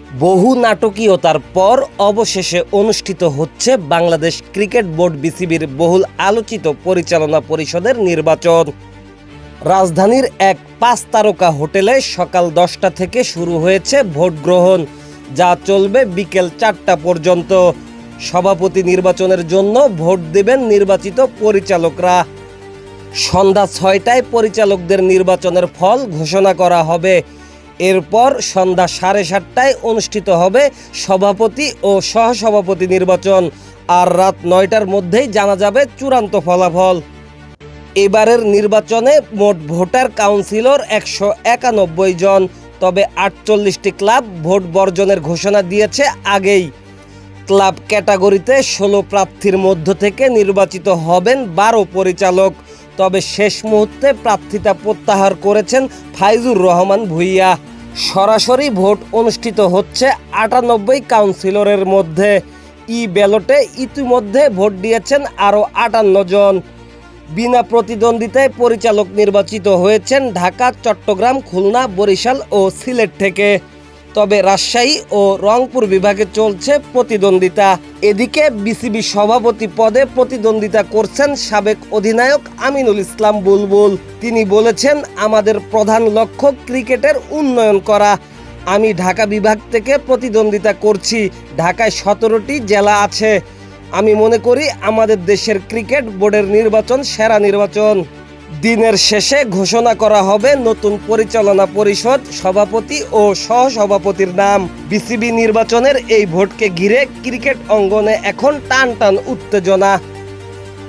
বহু নাটকীয়তার পর অবশেষে অনুষ্ঠিত হচ্ছে বাংলাদেশ ক্রিকেট বোর্ড বিসিবির বহুল আলোচিত পরিচালনা পরিষদের নির্বাচন। রাজধানীর এক 5 তারকা হোটেলে সকাল 10টা থেকে শুরু হয়েছে ভোট গ্রহণ, যা চলবে বিকেল 4টা পর্যন্ত। সভাপতি নির্বাচনের জন্য ভোট দেবেন নির্বাচিত পরিচালকরা। সন্ধ্যা 6টায় পরিচালকদের নির্বাচনের ফল ঘোষণা করা হবে। এরপর সন্ধ্যা 7:30টায় অনুষ্ঠিত হবে সভাপতি ও সহসভাপতি নির্বাচন, আর রাত 9টার মধ্যেই জানা যাবে চূড়ান্ত ফলাফল। এবারের নির্বাচনে মোট ভোটার কাউন্সিলর 191 জন, তবে 48টি ক্লাব ভোট বর্জনের ঘোষণা দিয়েছে আগেই। ক্লাব ক্যাটাগরিতে 16 প্রার্থীর মধ্য থেকে নির্বাচিত হবেন 12 পরিচালক, তবে শেষ মুহূর্তে প্রার্থিতা প্রত্যাহার করেছেন ফাইজুর রহমান ভূঁইয়া। সরাসরি ভোট অনুষ্ঠিত হচ্ছে 98 কাউন্সিলরের মধ্যে। ব্যালটে ইতিমধ্যে ভোট দিয়েছেন আরও 58 জন। বিনা প্রতিদ্বন্দ্বিতায় পরিচালক নির্বাচিত হয়েছেন ঢাকা, চট্টগ্রাম, খুলনা, বরিশাল ও সিলেট থেকে। তবে রাজশাহী ও রংপুর বিভাগে চলছে প্রতিদ্বন্দ্বিতা। এদিকে বিসিবি সভাপতি পদে প্রতিদ্বন্দ্বিতা করছেন সাবেক অধিনায়ক আমিনুল ইসলাম বুলবুল। তিনি বলেছেন, আমাদের প্রধান লক্ষ্য ক্রিকেটের উন্নয়ন করা। আমি ঢাকা বিভাগ থেকে প্রতিদ্বন্দ্বিতা করছি। ঢাকায় 17টি জেলা আছে। আমি মনে করি আমাদের দেশের ক্রিকেট বোর্ডের নির্বাচন সেরা নির্বাচন। দিনের শেষে ঘোষণা করা হবে নতুন পরিচালনা পরিষদ, সভাপতি ও সহসভাপতির নাম। বিসিবি নির্বাচনের এই ভোটকে ঘিরে ক্রিকেট অঙ্গনে এখন টান টান উত্তেজনা।